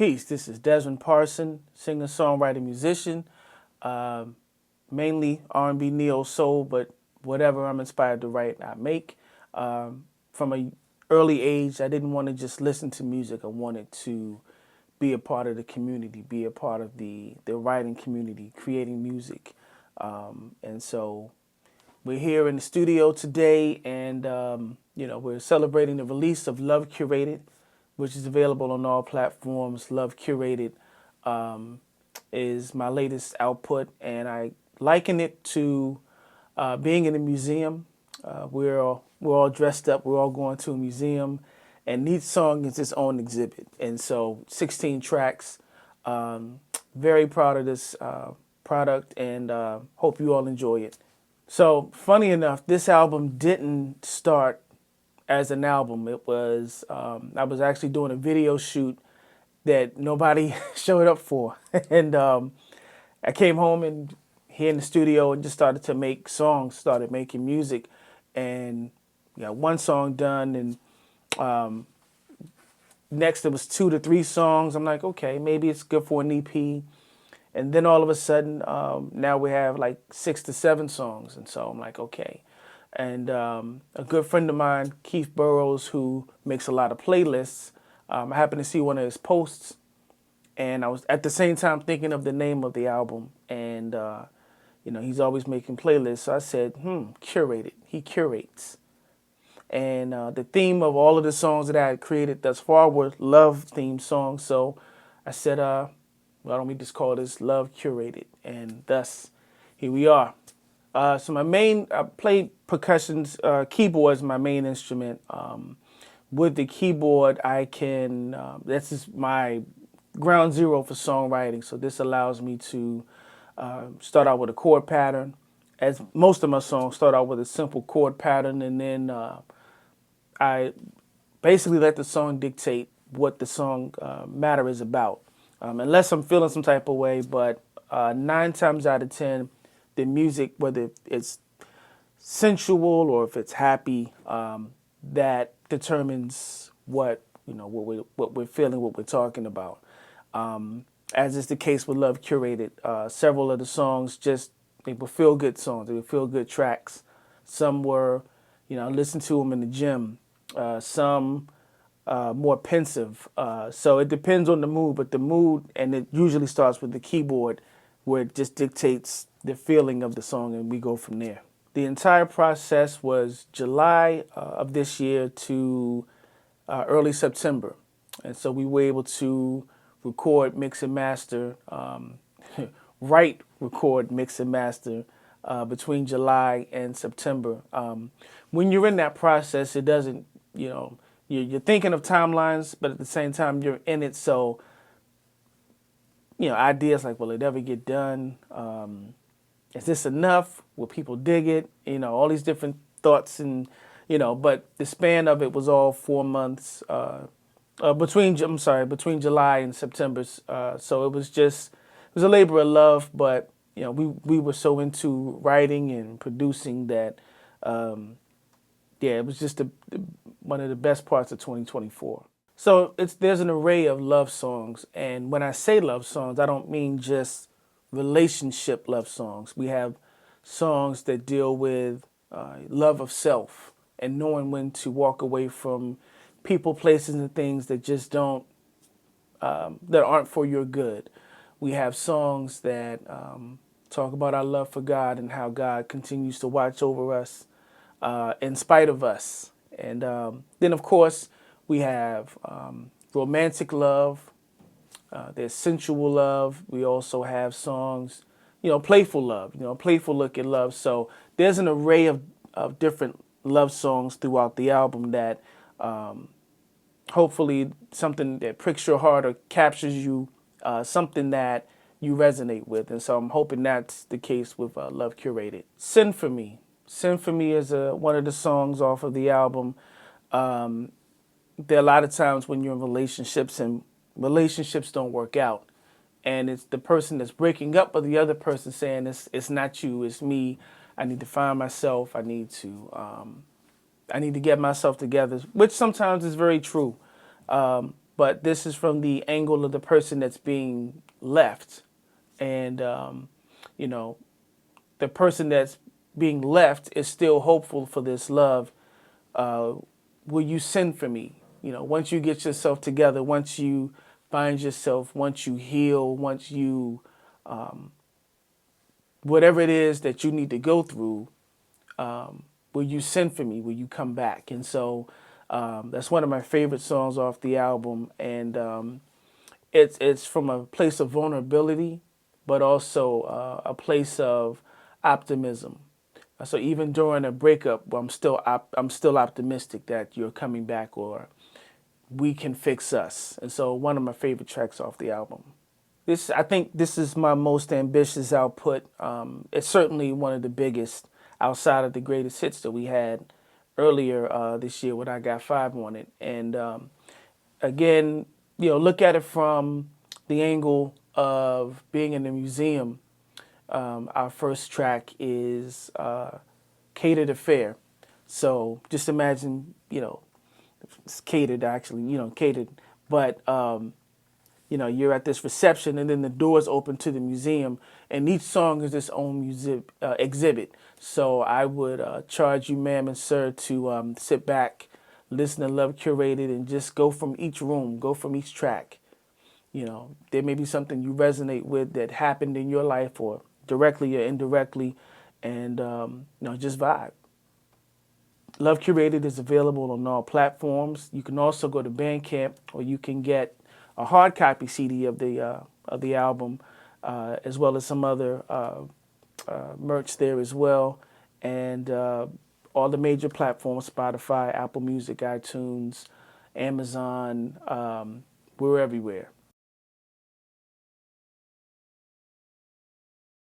Peace. This is Desmond Parson, singer, songwriter, musician, mainly R&B, neo soul, but whatever I'm inspired to write, I make. From an early age, I didn't want to just listen to music. I wanted to be a part of the community, be a part of the writing community, creating music. And so we're here in the studio today, and we're celebrating the release of Love Curated, which is available on all platforms. Love Curated is my latest output, and I liken it to being in a museum. We're all dressed up. We're all going to a museum, and each song is its own exhibit. And so 16 tracks. Very proud of this product, and hope you all enjoy it. So funny enough, this album didn't start as an album. It was I was actually doing a video shoot that nobody showed up for, and I came home and here in the studio and just started to make songs, started making music, and got one song done, and next there was 2 to 3 songs. I'm like, okay, maybe it's good for an EP. And then all of a sudden, now we have like 6 to 7 songs. And so I'm like, okay. And a good friend of mine, Keith Burrows, who makes a lot of playlists, I happened to see one of his posts. And I was at the same time thinking of the name of the album. And, he's always making playlists. So I said, curated. He curates. And the theme of all of the songs that I had created thus far were love-themed songs. So I said, why don't we just call this Love Curated? And thus, here we are. I play percussions, keyboard is my main instrument. With the keyboard, I can, that's just my ground zero for songwriting. So this allows me to start out with a chord pattern. As most of my songs start out with a simple chord pattern, and then I basically let the song dictate what the song matter is about. Unless I'm feeling some type of way, but 9 times out of 10, the music, whether it's sensual or if it's happy, that determines what we're feeling, what we're talking about. As is the case with Love Curated, several of the songs they were feel-good songs. They were feel-good tracks. Some were, listen to them in the gym. Some more pensive. So it depends on the mood, but the mood, and it usually starts with the keyboard, where it just dictates the feeling of the song, and we go from there. The entire process was July of this year to early September. And so we were able to record, mix, and master, record, mix, and master between July and September. When you're in that process, it doesn't, you're thinking of timelines, but at the same time, you're in it. So, ideas like, will it ever get done? Is this enough? Will people dig it? All these different thoughts, and, but the span of it was all 4 months, between July and September. So it was a labor of love, but, we were so into writing and producing that, it was just one of the best parts of 2024. So there's an array of love songs. And when I say love songs, I don't mean just relationship love songs. We have songs that deal with love of self and knowing when to walk away from people, places, and things that just that aren't for your good. We have songs that talk about our love for God and how God continues to watch over us in spite of us. And then, of course, we have romantic love. There's sensual love. We also have songs, playful love, playful look at love. So there's an array of different love songs throughout the album that hopefully something that pricks your heart or captures you, something that you resonate with. And so I'm hoping that's the case with Love Curated. Send For Me. Send For Me is one of the songs off of the album. There are a lot of times when you're in relationships and relationships don't work out, and it's the person that's breaking up, but the other person saying it's not you, it's me. I need to find myself. I need to get myself together, which sometimes is very true. but this is from the angle of the person that's being left. And, you know, the person that's being left is still hopeful for this love. Uh, will you send for me? You know, once you get yourself together, once you find yourself, once you heal, once you, whatever it is that you need to go through, will you send for me? Will you come back? And so that's one of my favorite songs off the album. And it's from a place of vulnerability, but also a place of optimism. So even during a breakup, I'm still optimistic that you're coming back, or we can fix us. And so one of my favorite tracks off the album. I think this is my most ambitious output. It's certainly one of the biggest outside of the greatest hits that we had earlier this year when I Got Five on it. And again, you know, look at it from the angle of being in a museum. Our first track is Catered Affair. So just imagine, you know, it's catered actually, you know, catered, but you know, you're at this reception and then the doors open to the museum, and each song is its own exhibit. So I would charge you, ma'am and sir, to sit back, listen to Love Curated, and just go from each room, go from each track. You know, there may be something you resonate with that happened in your life, or directly or indirectly, and you know, just vibe. Love Curated is available on all platforms. You can also go to Bandcamp, or you can get a hard copy CD of the album, as well as some other merch there as well, and all the major platforms: Spotify, Apple Music, iTunes, Amazon. We're everywhere.